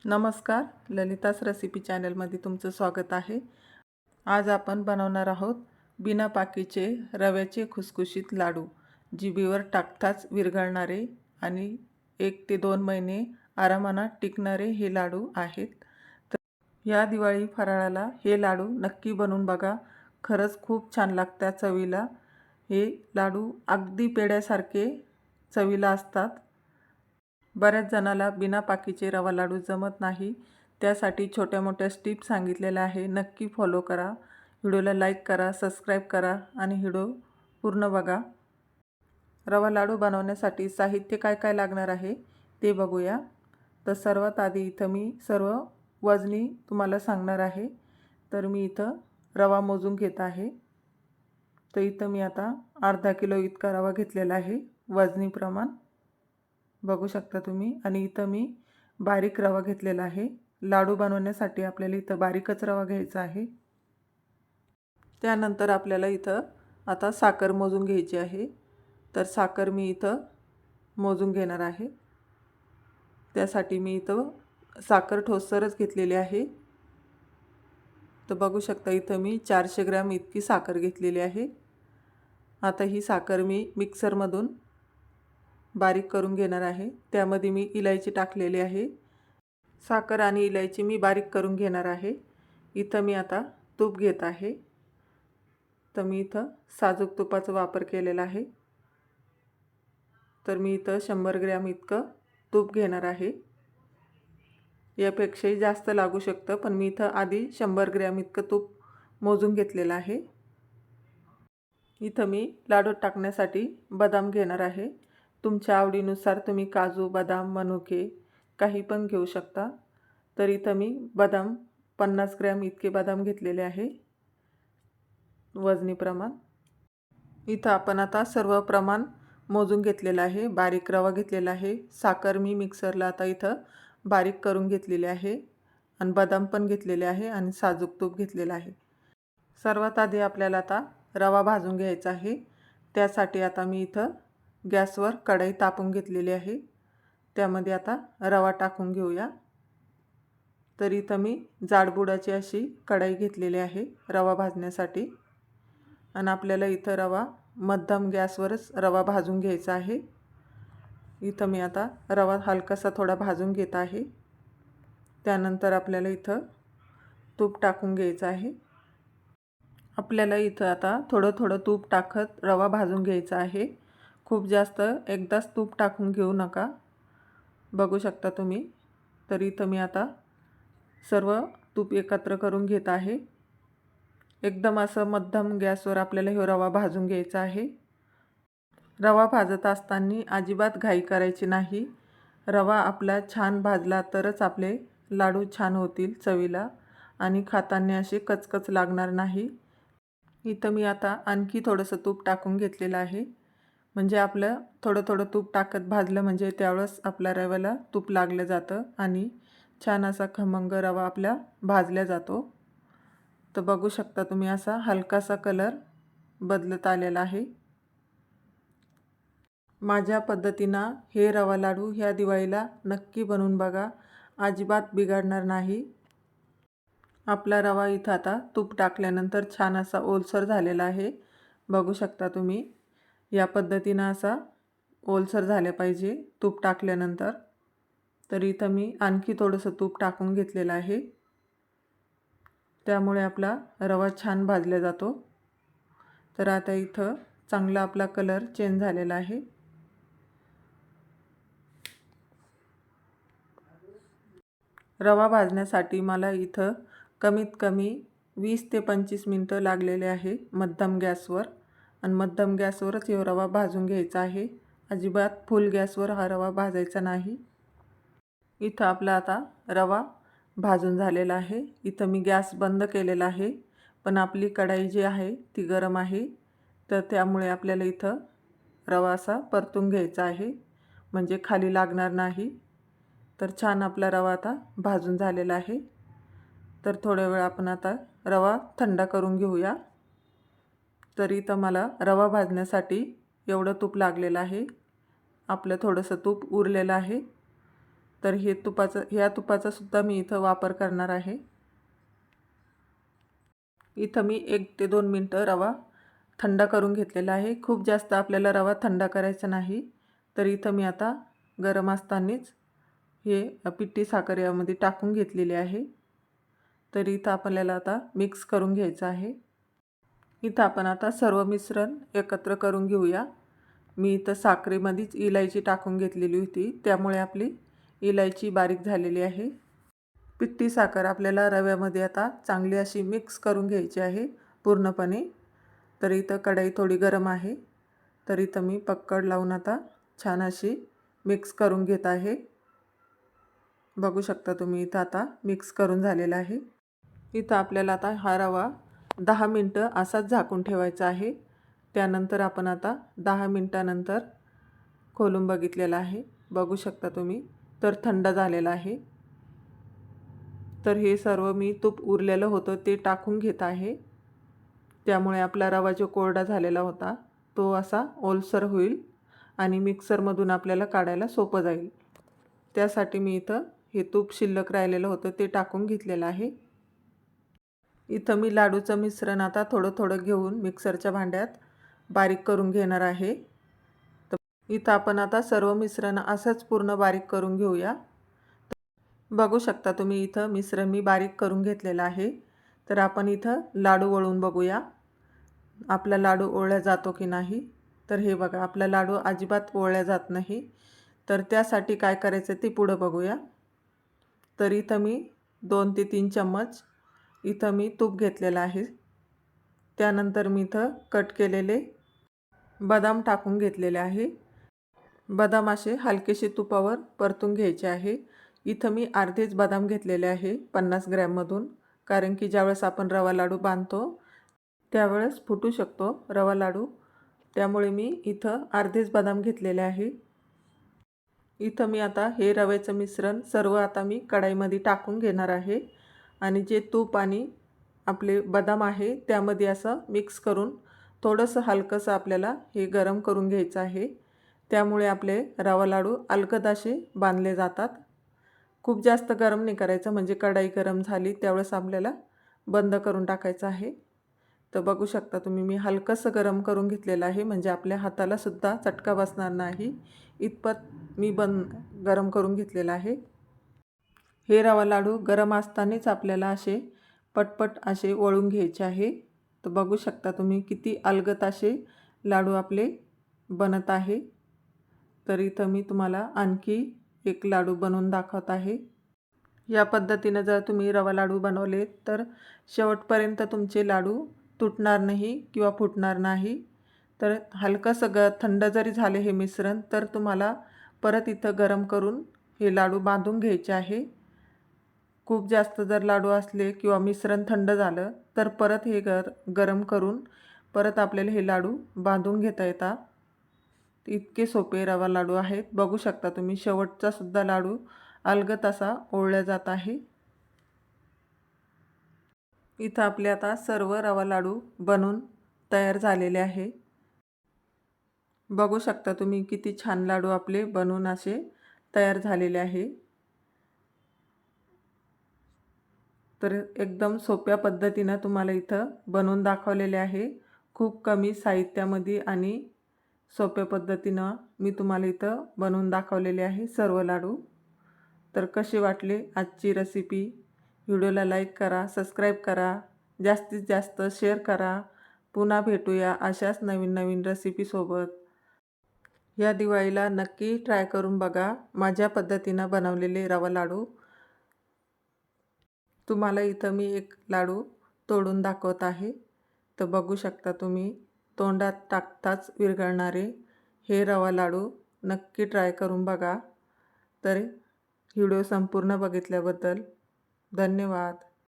नमस्कार, ललितास रेसिपी चॅनलमध्ये तुमचं स्वागत आहे। आज आपण बनवणार आहोत बिना पाकीचे रव्याचे खुसखुशीत लाडू। जिभेवर टाकताच विरघळणारे आणि 1 ते 2 महिने आरामानं टिकणारे हे लाडू आहेत। तर या दिवाळी फराळाला हे लाडू नक्की बनवून बघा, खरंच खूप छान लागतात चवीला। हे लाडू अगदी पेढ्यासारखे चवीला असतात। बऱ्याच जणाला बिना पाकीचे रवा लाडू जमत नाही, त्यासाठी छोट्या मोठ्या टिप्स सांगितलेल्या आहे। नक्की फॉलो करा, व्हिडिओला लाईक करा, सबस्क्राईब करा आणि व्हिडिओ पूर्ण बघा। रवा लाडू बनवण्यासाठी साहित्य काय काय लागणार आहे ते बघूया। तर सर्वात आधी इथं मी सर्व वजनी तुम्हाला सांगणार आहे। तर मी इथं रवा मोजून घेत आहे। तर इथं मी आता अर्धा किलो इतका रवा घेतलेला आहे वजनी प्रमाण, बघू शकता तुम्ही। आणि इथं मी बारीक रवा घेतलेला आहे। लाडू बनवण्यासाठी आपल्याला इथं बारीकच रवा घ्यायचा आहे। त्यानंतर आपल्याला इथं आता साखर मोजून घ्यायची आहे। तर साखर मी इथं मोजून घेणार आहे। त्यासाठी मी इथं साखर ठोसरच घेतलेली आहे। तर बघू शकता इथं मी 400 ग्रॅम इतकी साखर घेतलेली आहे। आता ही साखर मी मिक्सरमधून बारीक करून घेणार आहे। त्यामध्ये मी इलायची टाकलेली आहे। साखर आणि इलायची मी बारीक करून घेणार आहे। इथं मी आता तूप घेत आहे। तर मी इथं साजूक तुपाचा वापर केलेला आहे। तर मी इथं 100 ग्रॅम इतकं तूप घेणार आहे। यापेक्षाही जास्त लागू शकतं, पण मी इथं आधी 100 ग्रॅम इतकं तूप मोजून घेतलेलं आहे। इथं मी लाडूत टाकण्यासाठी बदाम घेणार आहे। तुमच्या आवडीनुसार तुम्ही काजू, बदाम, मनुके काही पण घेऊ शकता। तर इथं मी बदाम 50 ग्रॅम इतके बदाम घेतलेले आहे वजनी प्रमाण। इथं आपण आता सर्व प्रमाण मोजून घेतलेलं आहे। बारीक रवा घेतलेला आहे, साखर मी मिक्सरला आता इथं बारीक करून घेतलेली आहे आणि बदाम पण घेतलेले आहे आणि साजूक तूप घेतलेलं आहे। सर्वात आधी आपल्याला आता रवा भाजून घ्यायचा आहे। त्यासाठी आता मी इथं गॅसवर कढई तापून घेतलेली आहे। त्यामध्ये आता रवा टाकून घेऊया। तर इथं मी जाडबुडाची अशी कढई घेतलेली आहे रवा भाजण्यासाठी। आणि आपल्याला इथं रवा मध्यम गॅसवरच रवा भाजून घ्यायचा आहे। इथं मी आता रवा हलकासा थोडा भाजून घेत आहे। त्यानंतर आपल्याला इथं तूप टाकून घ्यायचं आहे। आपल्याला इथं आता थोडं थोडं तूप टाकत रवा भाजून घ्यायचा आहे। खूप जास्त एकदाच तूप टाकून घेऊ नका, बघू शकता तुम्ही। तर इथं मी आता सर्व तूप एकत्र करून घेत आहे। एकदम असं मध्यम गॅसवर आपल्याला हे रवा भाजून घ्यायचा आहे। रवा भाजत असताना अजिबात घाई करायची नाही। रवा आपला छान भाजला तरच आपले लाडू छान होतील चवीला आणि खाताना असे कचकच लागणार नाही। इथं मी आता आणखी थोडंसं तूप टाकून घेतलेलं आहे। म्हणजे आपलं थोडं थोडं तूप टाकत भाजलं म्हणजे त्यावेळेस आपल्या रव्याला तूप लागलं जातं आणि छान असा खमंग रवा आपला भाजला जातो। तर बघू शकता तुम्ही असा हलकासा कलर बदलत आलेला आहे। माझ्या पद्धतीनं हे रवा लाडू ह्या दिवाळीला नक्की बनवून बघा, अजिबात बिघडणार नाही। आपला रवा इथं आता तूप टाकल्यानंतर छान असा ओलसर झालेला आहे, बघू शकता तुम्ही। या पद्धतीनं असा ओलसर झाले पाहिजे तूप टाकल्यानंतर। तर इथं मी आणखी थोडंसं तूप टाकून घेतलेलं आहे, त्यामुळे आपला रवा छान भाजला जातो। तर आता इथं चांगला आपला कलर चेंज झालेला आहे। रवा भाजण्यासाठी मला इथं कमीत कमी 20 ते 25 मिनिटं लागलेले आहे मध्यम गॅसवर। आणि मध्यम गॅसवरच हे रवा भाजून घ्यायचा आहे, अजिबात फुल गॅसवर हा रवा भाजायचा नाही। इथं आपला आता रवा भाजून झालेला आहे। इथं मी गॅस बंद केलेला आहे, पण आपली कढई जी आहे ती गरम आहे। तर त्यामुळे आपल्याला इथं रवा असा परतून घ्यायचा आहे, म्हणजे खाली लागणार नाही। तर छान आपला रवा आता भाजून झालेला आहे। तर थोड्या वेळ आपण आता रवा थंड करून घेऊया। तर इथं मला रवा भाजण्यासाठी एवढं तूप लागलेलं आहे, आपलं थोडंसं तूप उरलेलं आहे। तर ह्या तुपाचा सुद्धा मी इथं वापर करणार आहे। इथं मी 1 ते 2 मिनटं रवा थंड करून घेतलेला आहे। खूप जास्त आपल्याला रवा थंड करायचा नाही। तर इथं मी आता गरम असतानाच हे पिठी साखर यामध्ये टाकून घेतलेली आहे। तर इथं आपल्याला आता मिक्स करून घ्यायचं आहे। इथं आपण आता सर्व मिश्रण एकत्र करून घेऊया। मी इथं साखरेमध्येच इलायची टाकून घेतलेली होती, त्यामुळे आपली इलायची बारीक झालेली आहे। पिठी साखर आपल्याला रव्यामध्ये आता चांगली अशी मिक्स करून घ्यायची आहे पूर्णपणे। तर इथं कढई थोडी गरम आहे, तर इथं मी पक्कड लावून आता छान अशी मिक्स करून घेत आहे। बघू शकता तुम्ही इथं आता मिक्स करून झालेला आहे। इथं आपल्याला आता हा रवा 10 मिनटं असाच झाकून ठेवायचा आहे। त्यानंतर आपण आता 10 मिनटानंतर खोलून बघितलेला आहे। बघू शकता तुम्ही, तर थंड झालेला आहे। तर हे सर्व मी तूप उरलेलं होतं ते टाकून घेत आहे। त्यामुळे आपला रवा जो कोरडा झालेला होता तो असा ओलसर होईल आणि मिक्सरमधून आपल्याला काढायला सोपं जाईल। त्यासाठी मी इथं हे तूप शिल्लक राहिलेलं होतं ते टाकून घेतलेलं आहे। इथं मी लाडूचं मिश्रण आता थोडं थोडं घेऊन मिक्सरच्या भांड्यात बारीक करून घेणार आहे। तर इथं आपण आता सर्व मिश्रण असंच पूर्ण बारीक करून घेऊया। बघू शकता तुम्ही इथं मिश्रण मी बारीक करून घेतलेलं आहे। तर आपण इथं लाडू वळून बघूया, आपला लाडू ओळला जातो की नाही। तर हे बघा, आपला लाडू अजिबात ओळला जात नाही। तर त्यासाठी काय करायचं ते पुढं बघूया। तर इथं मी 2 ते 3 चम्मच इथं मी तूप घेतलेलं आहे। त्यानंतर मी इथं कट केलेले बदाम टाकून घेतलेले आहे। बदाम असे हलकेसे तुपावर परतून घ्यायचे आहे। इथं मी अर्धेच बदाम घेतलेले आहे 50 ग्रॅममधून, कारण की ज्यावेळेस आपण रवा लाडू बांधतो त्यावेळेस फुटू शकतो रवा लाडू, त्यामुळे मी इथं अर्धेच बदाम घेतलेले आहे। इथं मी आता हे रव्याचं मिश्रण सर्व आता मी कढईमध्ये टाकून घेणार आहे आणि जे तूप आणि आपले बदाम आहे त्यामध्ये असं मिक्स करून थोडंसं हलकंसं आपल्याला हे गरम करून घ्यायचं आहे। त्यामुळे आपले रवा लाडू अलगद असे बांधले जातात। खूप जास्त गरम नाही करायचं, म्हणजे कढई गरम झाली त्यावेळेस आपल्याला बंद करून टाकायचं आहे। तर बघू शकता तुम्ही, मी हलकंसं गरम करून घेतलेलं आहे, म्हणजे आपल्या हाताला सुद्धा चटका बसणार नाही इतपत मी गरम करून घेतलेलं आहे। हे रवा लाडू गरम असतानाच आपल्याला असे पटपट असे वळून घ्यायचे आहे। तर बघू शकता तुम्ही किती अलगद असे लाडू आपले बनत आहे। तर इथं मी तुम्हाला आणखी एक लाडू बनवून दाखवत आहे। या पद्धतीने जर तुम्ही रवा लाडू बनवले तर शेवटपर्यंत तुमचे लाडू तुटणार नाही किंवा फुटणार नाही। तर हलकंसं थंड जरी झाले हे मिश्रण तर तुम्हाला परत इथं गरम करून हे लाडू बांधून घ्यायचे आहे। खूप जास्त जर लाडू असले किंवा मिश्रण थंड झालं तर परत हे गरम करून परत आपल्याला हे लाडू बांधून घेता येतात। इतके सोपे रवा लाडू आहेत। बघू शकता तुम्ही, शेवटचा सुद्धा लाडू अलगद असा ओळला जात आहे। इथं आपले आता सर्व रवा लाडू बनून तयार झालेले आहे। बघू शकता तुम्ही किती छान लाडू आपले बनून असे तयार झालेले आहे। तर एकदम सोप्या पद्धतीने तुम्हाला इथं बनवून दाखवलेले आहे। खूप कमी साहित्यामध्ये आणि सोप्या पद्धतीने मी तुम्हाला इथं बनवून दाखवलेले आहे सर्व लाडू। तर कसे वाटले आजची रेसिपी? व्हिडिओला लाईक करा, सबस्क्राईब करा, जास्तीत जास्त शेअर करा। पुन्हा भेटूया अशाच नवीन नवीन रेसिपीसोबत। या दिवाळीला नक्की ट्राय करून बघा माझ्या पद्धतीने बनवलेले रवा लाडू। तुम्हाला इथं मी एक लाडू तोडून दाखवत आहे। तर बघू शकता तुम्ही, तोंडात टाकताच विरघळणारे हे रवा लाडू नक्की ट्राय करून बघा। तर व्हिडिओ संपूर्ण बघितल्याबद्दल धन्यवाद।